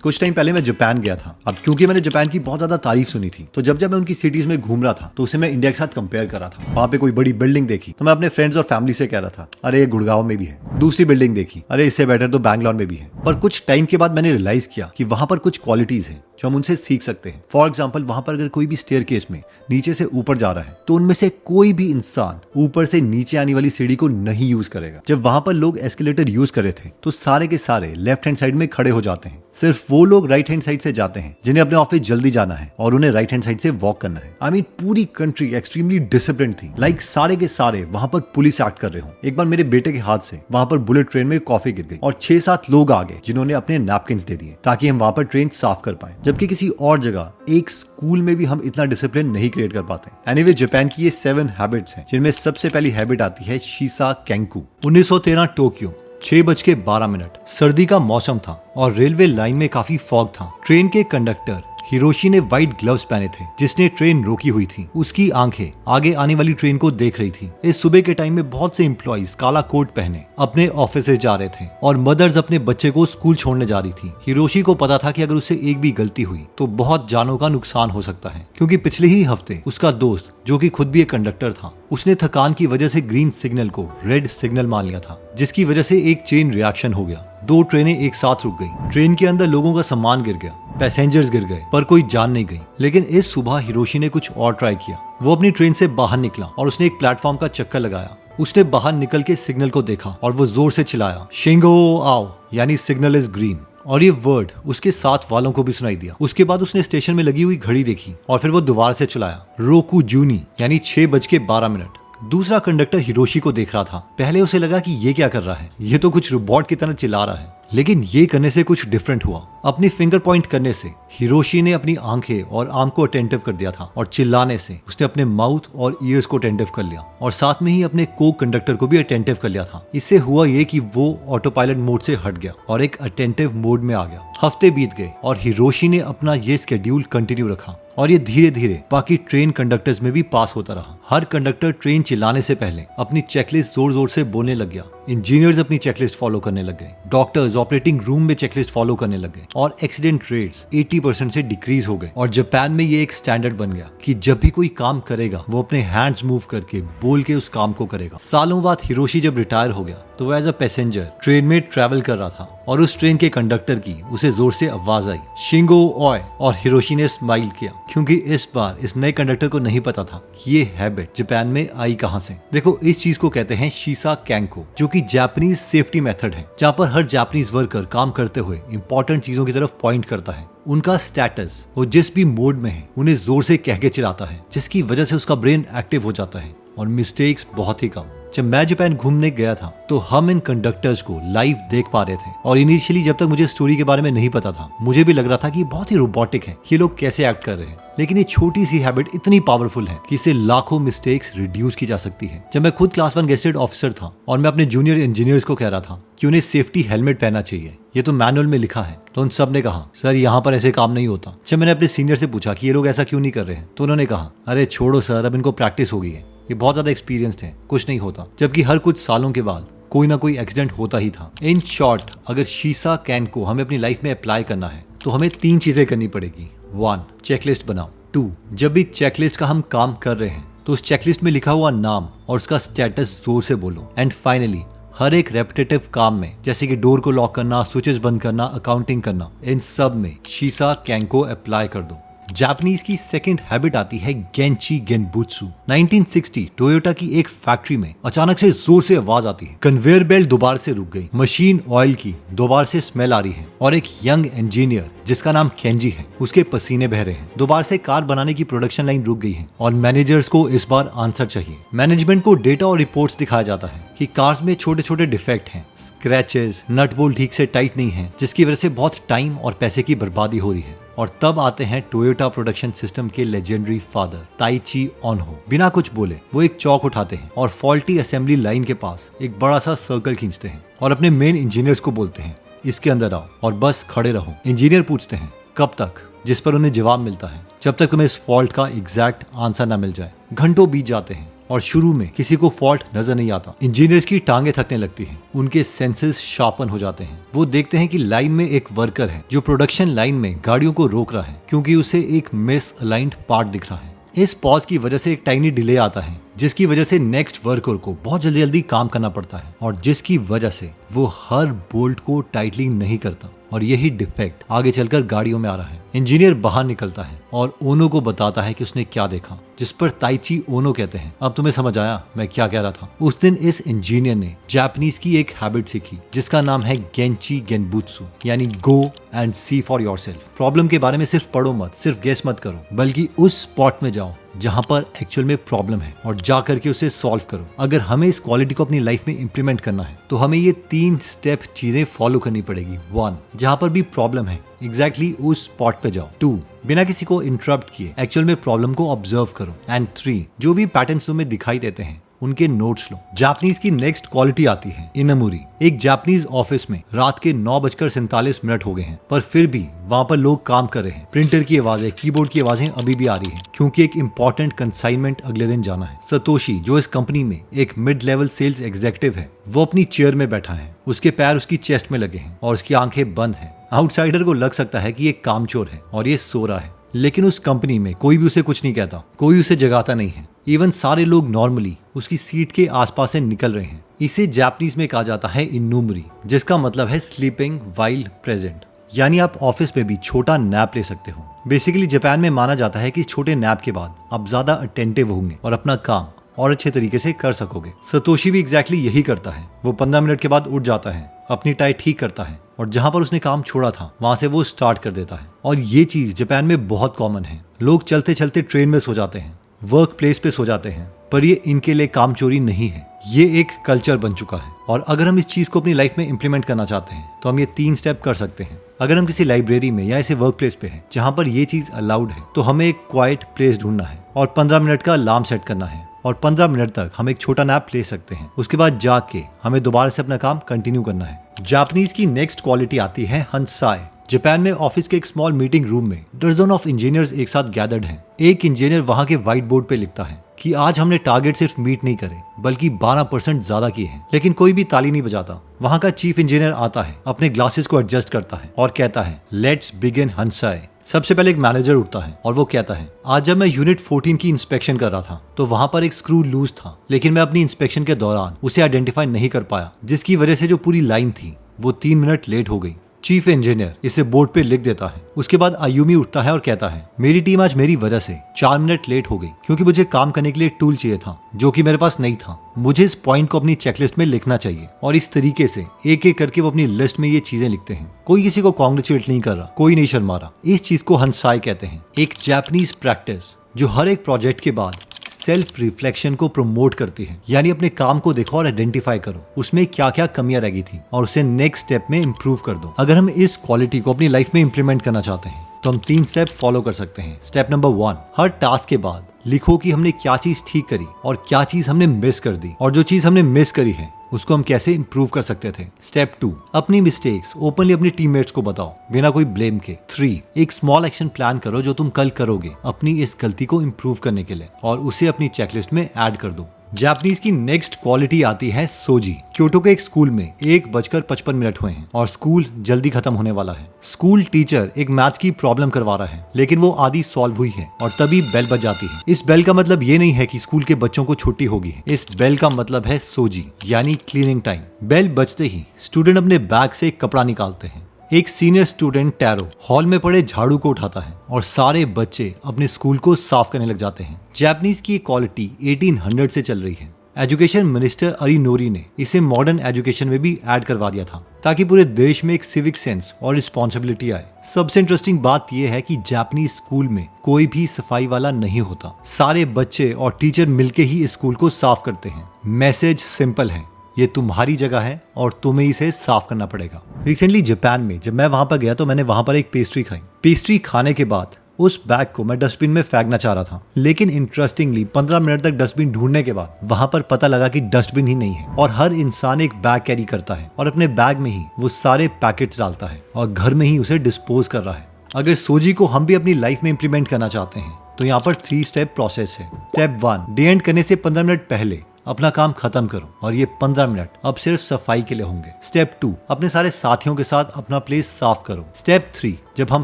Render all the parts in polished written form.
कुछ टाइम पहले मैं जापान गया था। अब क्योंकि मैंने जापान की बहुत ज्यादा तारीफ सुनी थी, तो जब मैं उनकी सिटीज में घूम रहा था तो उसे मैं इंडिया के साथ कंपेयर कर रहा था। वहाँ पे कोई बड़ी बिल्डिंग देखी तो मैं अपने फ्रेंड्स और फैमिली से कह रहा था, अरे ये गुड़गांव में भी है। दूसरी बिल्डिंग देखी, अरे इससे बेटर तो बैंगलोर में भी है। पर कुछ टाइम के बाद मैंने रियलाइज किया कि वहां पर कुछ क्वालिटीज हैं जो हम उनसे सीख सकते हैं। फॉर एग्जाम्पल, वहां पर अगर कोई भी स्टेयरकेस में नीचे से ऊपर जा रहा है तो उनमें से कोई भी इंसान ऊपर से नीचे आने वाली सीढ़ी को नहीं यूज करेगा। जब वहां पर लोग एस्केलेटर यूज कर रहे थे तो सारे के सारे लेफ्ट हैंड साइड में खड़े हो जाते हैं। सिर्फ वो लोग राइट हैंड साइड से जाते हैं जिन्हें अपने ऑफिस जल्दी जाना है और उन्हें राइट हैंड साइड से वॉक करना है। आई मीन पूरी कंट्री एक्सट्रीमली डिसिप्लिन थी। लाइक सारे के सारे वहां पर पुलिस एक्ट कर रहे हो। एक बार मेरे बेटे के हाथ से वहां पर बुलेट ट्रेन में कॉफी गिर गई और 6-7 लोग आ गए जिन्होंने अपने नैपकिन दे दिए ताकि हम वहां पर ट्रेन साफ कर पाए। जबकि किसी और जगह एक स्कूल में भी हम इतना डिसिप्लिन नहीं क्रिएट कर पाते। एनीवे, जापान की ये 7 हैबिट्स हैं जिनमें सबसे पहली हैबिट आती है शीसा कैंकू। 1913 टोक्यो, 6:12। सर्दी का मौसम था और रेलवे लाइन में काफी फॉग था। ट्रेन के कंडक्टर हिरोशी ने व्हाइट ग्लव्स पहने थे जिसने ट्रेन रोकी हुई थी। उसकी आंखें आगे आने वाली ट्रेन को देख रही थी। इस सुबह के टाइम में बहुत से एम्प्लॉइज काला कोट पहने अपने ऑफिस से जा रहे थे और मदर्स अपने बच्चे को स्कूल छोड़ने जा रही थी। हिरोशी को पता था कि अगर उससे एक भी गलती हुई तो बहुत जानों का नुकसान हो सकता है, क्योंकि पिछले ही हफ्ते उसका दोस्त जो कि खुद भी एक कंडक्टर था, उसने थकान की वजह से ग्रीन सिग्नल को रेड सिग्नल मान लिया था, जिसकी वजह से एक चेन रिएक्शन हो गया। 2 ट्रेनें एक साथ रुक गई। ट्रेन के अंदर लोगों का सामान गिर गया, पैसेंजर्स गिर गए, पर कोई जान नहीं गई। लेकिन इस सुबह हिरोशी ने कुछ और ट्राई किया। वो अपनी ट्रेन से बाहर निकला और उसने एक प्लेटफॉर्म का चक्कर लगाया। उसने बाहर निकल के सिग्नल को देखा और वो जोर से चिल्लाया, शिंगो आओ, यानी सिग्नल इज ग्रीन। और ये वर्ड उसके साथ वालों को भी सुनाई दिया। उसके बाद उसने स्टेशन में लगी हुई घड़ी देखी और फिर वो दोबारा से चिल्लाया, रोकू जूनी, यानी 6:12। दूसरा कंडक्टर हिरोशी को देख रहा था। पहले उसे लगा कि ये क्या कर रहा है, ये तो कुछ रोबोट की तरह चिल्ला रहा है। लेकिन ये करने से कुछ डिफरेंट हुआ। अपनी फिंगर पॉइंट करने से हिरोशी ने अपनी आंखें और आर्म को अटेंटिव कर दिया था और चिल्लाने से उसने अपने माउथ और ईयर्स को अटेंटिव कर लिया और साथ में ही अपने को कंडक्टर को भी अटेंटिव कर लिया था। इससे हुआ ये कि वो ऑटो पायलट मोड से हट गया और एक अटेंटिव मोड में आ गया। हफ्ते बीत गए और हिरोशी ने अपना ये स्केड्यूल कंटिन्यू रखा और ये धीरे धीरे बाकी ट्रेन कंडक्टर्स में भी पास होता रहा। हर कंडक्टर ट्रेन चिल्लाने से पहले अपनी चेकलिस्ट जोर जोर से बोलने लग गया। इंजीनियर्स अपनी चेकलिस्ट फॉलो करने लग गए। डॉक्टर्स ऑपरेटिंग रूम में चेकलिस्ट फॉलो करने लग गए और एक्सीडेंट रेट्स 80% से डिक्रीज हो गए। और जापान में ये एक स्टैंडर्ड बन गया कि जब भी कोई काम करेगा वो अपने हैंड्स मूव करके बोल के उस काम को करेगा। सालों बाद हिरोशी जब रिटायर हो गया तो वो एज अ पैसेंजर ट्रेन में ट्रैवल कर रहा था और उस ट्रेन के कंडक्टर की उसे जोर से आवाज आई, शिंगो ओए। और हिरोशी ने स्माइल किया क्योंकि इस बार इस नए कंडक्टर को नहीं पता था कि ये हैबिट जापान में आई कहां से। देखो, इस चीज को कहते हैं शीसा कैंको, जो कि जापानीज सेफ्टी मेथड है, जहां पर हर जापानीज वर्कर काम करते हुए इंपॉर्टेंट चीजों की तरफ पॉइंट करता है। उनका स्टेटस वो जिस भी मोड में है उन्हें जोर से कह के चिल्लाता है, जिसकी वजह से उसका ब्रेन एक्टिव हो जाता है और मिस्टेक्स बहुत ही कम। जब मैं जापान घूमने गया था तो हम इन कंडक्टर्स को लाइव देख पा रहे थे और इनिशियली जब तक मुझे स्टोरी के बारे में नहीं पता था, मुझे भी लग रहा था कि बहुत ही रोबोटिक है, ये लोग कैसे एक्ट कर रहे हैं। लेकिन ये छोटी सी हैबिट इतनी पावरफुल है कि इससे लाखों मिस्टेक्स रिड्यूस की जा सकती है। जब मैं खुद क्लास 1 गेस्टेड ऑफिसर था और मैं अपने जूनियर इंजीनियर्स को कह रहा था कि उन्हें सेफ्टी हेलमेट पहनना चाहिए, ये तो मैनुअल में लिखा है, तो उन सब ने कहा, सर यहाँ पर ऐसे काम नहीं होता। जब मैंने अपने सीनियर से पूछा कि ये लोग ऐसा क्यों नहीं कर रहे हैं, तो उन्होंने कहा, अरे छोड़ो सर, अब इनको प्रैक्टिस हो गई है, ये बहुत ज्यादा एक्सपीरियंस्ड है, कुछ नहीं होता। जबकि हर कुछ सालों के बाद कोई ना कोई एक्सीडेंट होता ही था। इन शॉर्ट, अगर शीसा कैन को हमें अपनी लाइफ में अप्लाई करना है तो हमें 3 चीजें करनी पड़ेगी। 1, चेकलिस्ट बनाओ। 2, जब भी चेकलिस्ट का हम काम कर रहे हैं तो उस चेकलिस्ट में लिखा हुआ नाम और उसका स्टेटस जोर से बोलो। एंड फाइनली, हर एक रेपिटेटिव काम में, जैसे कि डोर को लॉक करना, स्विचेस बंद करना, अकाउंटिंग करना, इन सब में शीसा कैन को अप्लाई कर दो। जापानीज की सेकंड हैबिट आती है गेंची गेनबुत्सु। 1960 टोयोटा की एक फैक्ट्री में अचानक से जोर से आवाज आती है। कन्वेयर बेल्ट दोबारा से रुक गई, मशीन ऑयल की दोबारा से स्मेल आ रही है और एक यंग इंजीनियर जिसका नाम केंजी है, उसके पसीने बह रहे हैं। दोबारा से कार बनाने की प्रोडक्शन लाइन रुक गई है और मैनेजर्स को इस बार आंसर चाहिए। मैनेजमेंट को डेटा और रिपोर्ट्स दिखाया जाता है कि कार्स में छोटे छोटे डिफेक्ट हैं, स्क्रैचेस, नट बोल्ट ठीक से टाइट नहीं है, जिसकी वजह से बहुत टाइम और पैसे की बर्बादी हो रही है। और तब आते हैं टोयोटा प्रोडक्शन सिस्टम के लेजेंडरी फादर ताइची ओनहो। बिना कुछ बोले वो एक चौक उठाते हैं और फॉल्टी असेंबली लाइन के पास एक बड़ा सा सर्कल खींचते हैं और अपने मेन इंजीनियर्स को बोलते हैं, इसके अंदर आओ और बस खड़े रहो। इंजीनियर पूछते हैं, कब तक? जिस पर उन्हें जवाब मिलता है, जब तक तुम्हें इस फॉल्ट का एग्जैक्ट आंसर ना मिल जाए। घंटों बीत जाते हैं और शुरू में किसी को फॉल्ट नजर नहीं आता। इंजीनियर्स की टांगे थकने लगती हैं, उनके सेंसेस शार्पन हो जाते हैं। वो देखते हैं कि लाइन में एक वर्कर है जो प्रोडक्शन लाइन में गाड़ियों को रोक रहा है क्योंकि उसे एक मिस अलाइंड पार्ट दिख रहा है। इस पॉज की वजह से एक टाइनी डिले आता है जिसकी वजह से नेक्स्ट वर्कर को बहुत जल्दी जल्दी काम करना पड़ता है और जिसकी वजह से वो हर बोल्ट को टाइटली नहीं करता और यही डिफेक्ट आगे चलकर गाड़ियों में आ रहा है। इंजीनियर बाहर निकलता है और ओनो को बताता है कि उसने क्या देखा, जिस पर ताइची ओनो कहते हैं, अब तुम्हें समझ आया मैं क्या कह रहा था। उस दिन इस इंजीनियर ने जापानीज की एक हैबिट सीखी जिसका नाम है गेंची गेनबुत्सु, यानी go and see for yourself. Problem के बारे में सिर्फ पढ़ो मत, सिर्फ गेस मत करो, बल्कि उस स्पॉट में जाओ जहां पर एक्चुअल में प्रॉब्लम है और जा करके उसे सॉल्व करो। अगर हमें इस क्वालिटी को अपनी लाइफ में इंप्लीमेंट करना है तो हमें ये 3 स्टेप चीजें फॉलो करनी पड़ेगी। 1, जहां पर भी प्रॉब्लम है एग्जैक्टली उस स्पॉट पे जाओ। 2, बिना किसी को इंटरप्ट किए एक्चुअल में प्रॉब्लम को ऑब्जर्व करो। एंड 3, जो भी पैटर्न्स तुम्हें दिखाई देते हैं उनके नोट्स लो। जापानीज की नेक्स्ट क्वालिटी आती है इनामुरी। एक जापानीज ऑफिस में रात के 9:47 हो गए हैं पर फिर भी वहाँ पर लोग काम कर रहे हैं। प्रिंटर की आवाजें, कीबोर्ड की आवाजें अभी भी आ रही हैं क्योंकि एक इम्पोर्टेंट कंसाइनमेंट अगले दिन जाना है। सतोशी जो इस कंपनी में एक मिड लेवल सेल्स एग्जीक्यूटिव है, वो अपनी चेयर में बैठा है, उसके पैर उसकी चेस्ट में लगे हैं और उसकी आंखें बंद हैं। आउटसाइडर को लग सकता है कि ये कामचोर है और ये सो रहा है, लेकिन उस कंपनी में कोई भी उसे कुछ नहीं कहता, कोई उसे जगाता नहीं है। इवन सारे लोग नॉर्मली उसकी सीट के आसपास से निकल रहे हैं। इसे जापानीज में कहा जाता है इनुमरी, जिसका मतलब है स्लीपिंग वाइल प्रेजेंट, यानी आप ऑफिस में भी छोटा नैप ले सकते हो। बेसिकली जापान में माना जाता है कि छोटे नैप के बाद आप ज्यादा अटेंटिव होंगे और अपना काम और अच्छे तरीके से कर सकोगे। सतोशी भी एग्जैक्टली यही करता है। वो 15 मिनट के बाद उठ जाता है, अपनी टाई ठीक करता है और जहां पर उसने काम छोड़ा था वहां से वो स्टार्ट कर देता है। और ये चीज जापान में बहुत कॉमन है। लोग चलते चलते ट्रेन में सो जाते हैं, वर्क प्लेस पे सो जाते हैं, पर ये इनके लिए काम चोरी नहीं है, ये एक कल्चर बन चुका है। और अगर हम इस चीज को अपनी लाइफ में इंप्लीमेंट करना चाहते हैं तो हम ये 3 स्टेप कर सकते हैं। अगर हम किसी लाइब्रेरी में या ऐसे वर्क प्लेस पे हैं जहां पर ये चीज अलाउड है तो हमें एक क्वाइट प्लेस ढूंढना है और 15 मिनट का अलार्म सेट करना है और 15 मिनट तक हम एक छोटा नैप ले सकते हैं। उसके बाद जाके हमें दोबारा से अपना काम कंटिन्यू करना है। जापानीज की नेक्स्ट क्वालिटी आती है हंसाई। जापान में ऑफिस के एक स्मॉल मीटिंग रूम में दर्जन ऑफ इंजीनियर्स एक साथ गैदर्ड हैं। एक इंजीनियर वहां के व्हाइट बोर्ड पे लिखता है कि आज हमने टारगेट सिर्फ मीट नहीं करे बल्कि 12% ज्यादा किए हैं, लेकिन कोई भी ताली नहीं बजाता। वहां का चीफ इंजीनियर आता है, अपने ग्लासेस को एडजस्ट करता है और कहता है लेट्स बिगिन हंसाई। सबसे पहले एक मैनेजर उठता है और वो कहता है आज जब मैं यूनिट 14 की इंस्पेक्शन कर रहा था तो वहां पर एक स्क्रू लूज था, लेकिन मैं अपनी इंस्पेक्शन के दौरान उसे आइडेंटिफाई नहीं कर पाया, जिसकी वजह से जो पूरी लाइन थी वो 3 मिनट लेट हो गई। चीफ इंजीनियर इसे बोर्ड पे लिख देता है। उसके बाद आयुमी उठता है और कहता है मेरी टीम आज मेरी वजह से 4 मिनट लेट हो गई क्योंकि मुझे काम करने के लिए टूल चाहिए था जो कि मेरे पास नहीं था। मुझे इस पॉइंट को अपनी चेकलिस्ट में लिखना चाहिए। और इस तरीके से एक एक करके वो अपनी लिस्ट में ये चीजें लिखते हैं। कोई किसी को कॉन्ग्रेचुलेट नहीं कर रहा, कोई नहीं शर्मा रहा। इस चीज को हंसाई कहते हैं, एक जापानीज प्रैक्टिस जो हर एक प्रोजेक्ट के बाद सेल्फ रिफ्लेक्शन को प्रमोट करती है। यानी अपने काम को देखो और आइडेंटिफाई करो उसमें क्या क्या कमियां रह गई थी और उसे नेक्स्ट स्टेप में इंप्रूव कर दो। अगर हम इस क्वालिटी को अपनी लाइफ में इंप्लीमेंट करना चाहते हैं तो हम 3 स्टेप फॉलो कर सकते हैं। स्टेप नंबर 1, हर टास्क के बाद लिखो कि हमने क्या चीज ठीक करी और क्या चीज हमने मिस कर दी, और जो चीज हमने मिस करी है उसको हम कैसे इंप्रूव कर सकते थे। स्टेप 2, अपनी मिस्टेक्स ओपनली अपनी टीममेट्स को बताओ बिना कोई ब्लेम के। 3, एक स्मॉल एक्शन प्लान करो जो तुम कल करोगे अपनी इस गलती को इंप्रूव करने के लिए और उसे अपनी चेकलिस्ट में ऐड कर दो। जापानीज की नेक्स्ट क्वालिटी आती है सोजी। क्योटो के एक स्कूल में 1:55 हुए हैं और स्कूल जल्दी खत्म होने वाला है। स्कूल टीचर एक मैथ्स की प्रॉब्लम करवा रहा है, लेकिन वो आधी सॉल्व हुई है और तभी बेल बज जाती है। इस बेल का मतलब ये नहीं है कि स्कूल के बच्चों को छुट्टी होगी, इस बेल का मतलब है सोजी यानी क्लीनिंग टाइम। बेल बजते ही स्टूडेंट अपने बैग से एक कपड़ा निकालते हैं। एक सीनियर स्टूडेंट टैरो हॉल में पड़े झाड़ू को उठाता है और सारे बच्चे अपने स्कूल को साफ करने लग जाते हैं। जापानीज की क्वालिटी 1800 से चल रही है। एजुकेशन मिनिस्टर अरिनोरी ने इसे मॉडर्न एजुकेशन में भी ऐड करवा दिया था ताकि पूरे देश में एक सिविक सेंस और रिस्पॉन्सिबिलिटी आए। सबसे इंटरेस्टिंग बात यह है कि जापानीज स्कूल में कोई भी सफाई वाला नहीं होता, सारे बच्चे और टीचर मिलके ही इस स्कूल को साफ करते हैं। मैसेज सिंपल है, ये तुम्हारी जगह है और तुम्हें इसे साफ करना पड़ेगा। रिसेंटली जापान में जब मैं वहां पर गया तो मैंने वहां पर एक पेस्ट्री खाई। पेस्ट्री खाने के बाद उस बैग को मैं डस्टबिन में फेंकना चाह रहा था, लेकिन इंटरेस्टिंगली 15 मिनट तक डस्टबिन ढूंढने के बाद वहां पर पता लगा कि डस्टबिन ही नहीं है और हर इंसान एक बैग कैरी करता है और अपने बैग में ही वो सारे पैकेट्स डालता है और घर में ही उसे डिस्पोज कर रहा है। अगर सोजी को हम भी अपनी लाइफ में इंप्लीमेंट करना चाहते हैं तो यहाँ पर 3 स्टेप प्रोसेस है। स्टेप 1, डे एंड करने से 15 मिनट पहले अपना काम खत्म करो और ये 15 मिनट अब सिर्फ सफाई के लिए होंगे। स्टेप 2, अपने सारे साथियों के साथ अपना प्लेस साफ करो। स्टेप 3, जब हम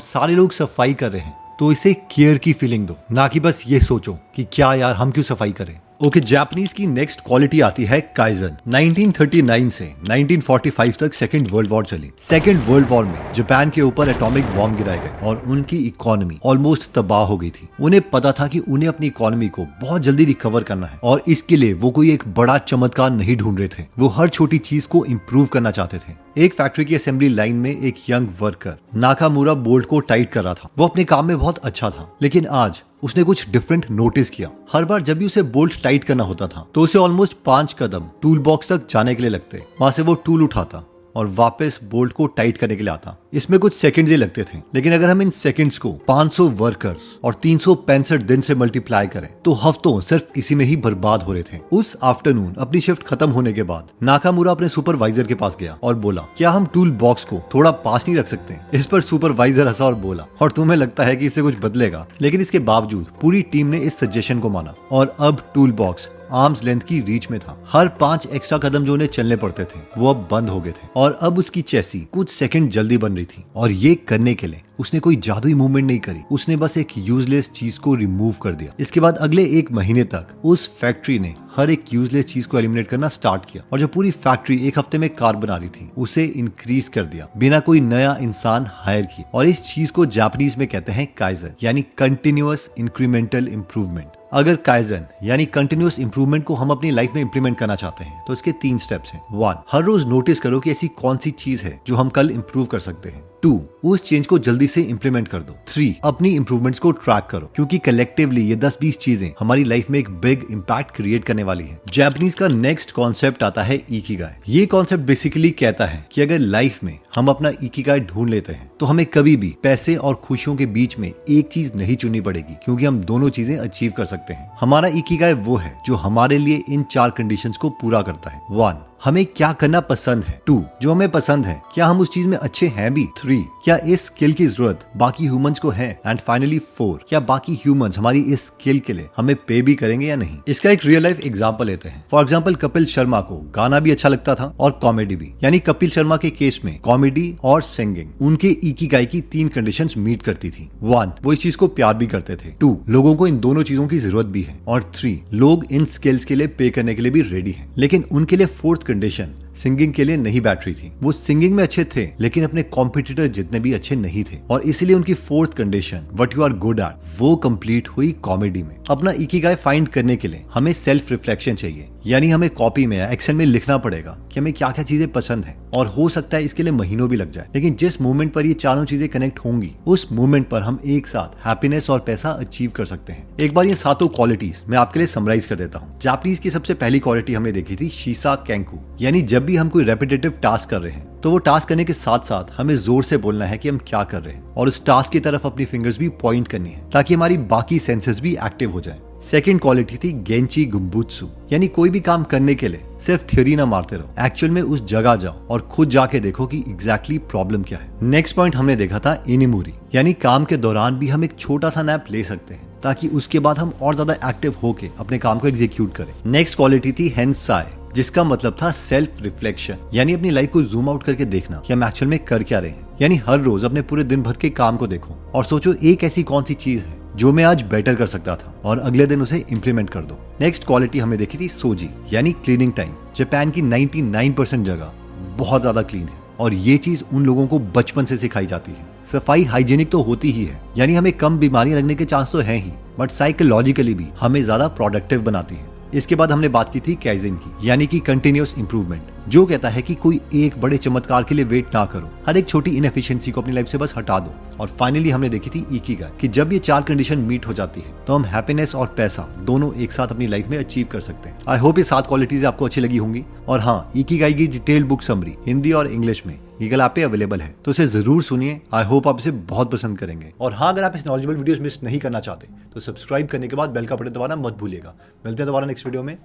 सारे लोग सफाई कर रहे हैं तो इसे केयर की फीलिंग दो, ना कि बस ये सोचो कि क्या यार हम क्यों सफाई करें। ओके, जापानीज की नेक्स्ट क्वालिटी आती है काइजन। 1939 से 1945 तक सेकेंड वर्ल्ड वॉर चली। सेकेंड वर्ल्ड वॉर में जापान के ऊपर एटॉमिक बॉम्ब गिराए गए और उनकी इकोनॉमी ऑलमोस्ट तबाह हो गई थी। उन्हें पता था कि उन्हें अपनी इकोनॉमी को बहुत जल्दी रिकवर करना है और इसके लिए वो कोई एक बड़ा चमत्कार नहीं ढूंढ रहे थे, वो हर छोटी चीज को इम्प्रूव करना चाहते थे। एक फैक्ट्री की असेंबली लाइन में एक यंग वर्कर नाकामुरा बोल्ट को टाइट कर रहा था। वो अपने काम में बहुत अच्छा था, लेकिन आज उसने कुछ डिफरेंट नोटिस किया। हर बार जब भी उसे बोल्ट टाइट करना होता था तो उसे ऑलमोस्ट 5 कदम टूल बॉक्स तक जाने के लिए लगते। वहां से वो टूल उठाता और वापस बोल्ट को टाइट करने के लिए आता। इसमें कुछ सेकंड्स ही लगते थे, लेकिन अगर हम इन सेकंड्स को 500 वर्कर्स और 365 दिन से मल्टीप्लाई करें तो हफ्तों सिर्फ इसी में ही बर्बाद हो रहे थे। उस आफ्टरनून अपनी शिफ्ट खत्म होने के बाद नाकामुरा अपने सुपरवाइजर के पास गया और बोला, क्या हम टूल बॉक्स को थोड़ा पास नहीं रख सकते? इस पर सुपरवाइजर हंसा और बोला, और तुम्हें लगता है कि इससे कुछ बदलेगा? लेकिन इसके बावजूद पूरी टीम ने इस सजेशन को माना और अब टूल बॉक्स आर्म्स लेंथ की रीच में था। हर 5 एक्स्ट्रा कदम जो उन्हें चलने पड़ते थे वो अब बंद हो गए थे और अब उसकी चेसी कुछ सेकंड जल्दी बन रही थी। और ये करने के लिए उसने कोई जादुई मूवमेंट नहीं करी, उसने बस एक यूजलेस चीज को रिमूव कर दिया। इसके बाद अगले 1 महीने तक उस फैक्ट्री ने हर एक यूजलेस चीज को एलिमिनेट करना स्टार्ट किया और जो पूरी फैक्ट्री 1 हफ्ते में कार बना रही थी उसे इंक्रीज कर दिया बिना कोई नया इंसान हायर किए। और इस चीज को जापानीज में कहते हैं काइजन, यानी कंटिन्यूअस इंक्रीमेंटल इंप्रूवमेंट। अगर काइजन यानी कंटिन्यूअस इंप्रूवमेंट को हम अपनी लाइफ में इंप्लीमेंट करना चाहते हैं तो इसके 3 स्टेप्स हैं। 1, हर रोज नोटिस करो कि ऐसी कौन सी चीज है जो हम कल इंप्रूव कर सकते हैं। 2, उस चेंज को जल्दी से इंप्लीमेंट कर दो। 3, अपनी इंप्रूवमेंट्स को ट्रैक करो, क्योंकि कलेक्टिवली ये 10-20 चीजें हमारी लाइफ में एक बिग इंपैक्ट क्रिएट करने वाली है। जापानीज का नेक्स्ट कॉन्सेप्ट आता है इकिगाई। ये कॉन्सेप्ट बेसिकली कहता है कि अगर लाइफ में हम अपना इकिगाई ढूंढ लेते हैं तो हमें कभी भी पैसे और खुशियों के बीच में एक चीज नहीं चुननी पड़ेगी, क्योंकि हम दोनों चीजें अचीव कर सकते हैं। हमारा इकिगाई वो है जो हमारे लिए इन 4 कंडीशंस को पूरा करता है। 1, हमें क्या करना पसंद है। 2, जो हमें पसंद है क्या हम उस चीज में अच्छे हैं भी। 3, क्या इस स्किल की जरूरत बाकी ह्यूमंस को है। एंड फाइनली 4, क्या बाकी ह्यूमंस हमारी इस स्किल के लिए हमें पे भी करेंगे या नहीं। इसका एक रियल लाइफ एग्जांपल लेते हैं। फॉर एग्जांपल, कपिल शर्मा को गाना भी अच्छा लगता था और कॉमेडी भी, यानी कपिल शर्मा के केस में कॉमेडी और सिंगिंग उनके इकिगाई की 3 कंडीशंस मीट करती थी। 1, वो इस चीज को प्यार भी करते थे। 2, लोगों को इन दोनों चीजों की जरूरत भी है। और 3, लोग इन स्किल्स के लिए पे करने के लिए भी रेडी हैं। लेकिन उनके लिए 4th कंडीशन सिंगिंग के लिए नहीं बैठ रही थी। वो सिंगिंग में अच्छे थे लेकिन अपने कॉम्पिटिटर जितने भी अच्छे नहीं थे, और इसीलिए उनकी 4th condition what you are good at वो कंप्लीट हुई कॉमेडी में। अपना इकिगाई फाइंड करने के लिए हमें सेल्फ रिफ्लेक्शन चाहिए, यानी हमें कॉपी में या एक्सेल में लिखना पड़ेगा कि हमें क्या क्या चीजें पसंद है, और हो सकता है इसके लिए महीनों भी लग जाए। लेकिन जिस मोमेंट पर ये चारों चीजें कनेक्ट होंगी उस मोमेंट पर हम एक साथ हैप्पीनेस और पैसा अचीव कर सकते हैं। एक बार ये 7 क्वालिटीज मैं आपके लिए समराइज कर देता हूँ। जापानीज की सबसे पहली क्वालिटी हमने देखी थी शीसा कैंकू, यानी जब भी हम कोई रेपिटेटिव टास्क कर रहे हैं तो वो टास्क करने के साथ साथ हमें जोर से बोलना है कि हम क्या कर रहे हैं और उस टास्क की तरफ अपनी फिंगर्स भी पॉइंट करनी है ताकि हमारी बाकी सेंसेस भी एक्टिव हो जाए। सेकंड क्वालिटी थी गेंची गुम्बुत्सु, यानी कोई भी काम करने के लिए सिर्फ थ्योरी ना मारते रहो, एक्चुअल में उस जगह जाओ और खुद जाके देखो कि एग्जैक्टली प्रॉब्लम क्या है। नेक्स्ट पॉइंट हमने देखा था इनिमुरी, यानी काम के दौरान भी हम एक छोटा सा नैप ले सकते हैं ताकि उसके बाद हम और ज्यादा एक्टिव होके अपने काम को एग्जीक्यूट करें। नेक्स्ट क्वालिटी थी हेंसाई, जिसका मतलब था सेल्फ रिफ्लेक्शन, यानी अपनी लाइफ को जूम आउट करके देखना कि हम एक्चुअल में कर क्या रहे हैं। यानी हर रोज अपने पूरे दिन भर के काम को देखो और सोचो एक ऐसी कौन सी चीज है जो मैं आज बेटर कर सकता था, और अगले दिन उसे इंप्लीमेंट कर दो। नेक्स्ट क्वालिटी हमने देखी थी सोजी, यानी क्लीनिंग टाइम। जापान की 99% जगह बहुत ज्यादा क्लीन है और ये चीज उन लोगों को बचपन से सिखाई जाती है। सफाई हाइजीनिक तो होती ही है, यानी हमें कम बीमारियां लगने के चांस तो है ही, बट साइकोलॉजिकली भी हमें ज्यादा प्रोडक्टिव बनाती है। इसके बाद हमने बात की थी काइजेन की, यानी कि कंटिन्यूअस इंप्रूवमेंट, जो कहता है कि कोई एक बड़े चमत्कार के लिए वेट ना करो, हर एक छोटी इनएफिशिएंसी को अपनी लाइफ से बस हटा दो। और फाइनली हमने देखी थी इकिगाई, कि जब ये 4 कंडीशन मीट हो जाती है तो हम हैप्पीनेस और पैसा दोनों एक साथ अपनी लाइफ में अचीव कर सकते हैं। आई होप ये 7 क्वालिटीज आपको अच्छी लगी होंगी। और हाँ, इकिगाई की डिटेल्ड बुक समरी हिंदी और इंग्लिश में गूगल ऐप पे अवेलेबल है, तो इसे जरूर सुनिए। आई होप आप इसे बहुत पसंद करेंगे। और हाँ, अगर आप इस नॉलेजेबल वीडियोस मिस नहीं करना चाहते तो सब्सक्राइब करने के बाद बेल का बटन दबाना मत भूलिएगा। मिलते हैं दोबारा नेक्स्ट वीडियो में।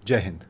जय हिंद।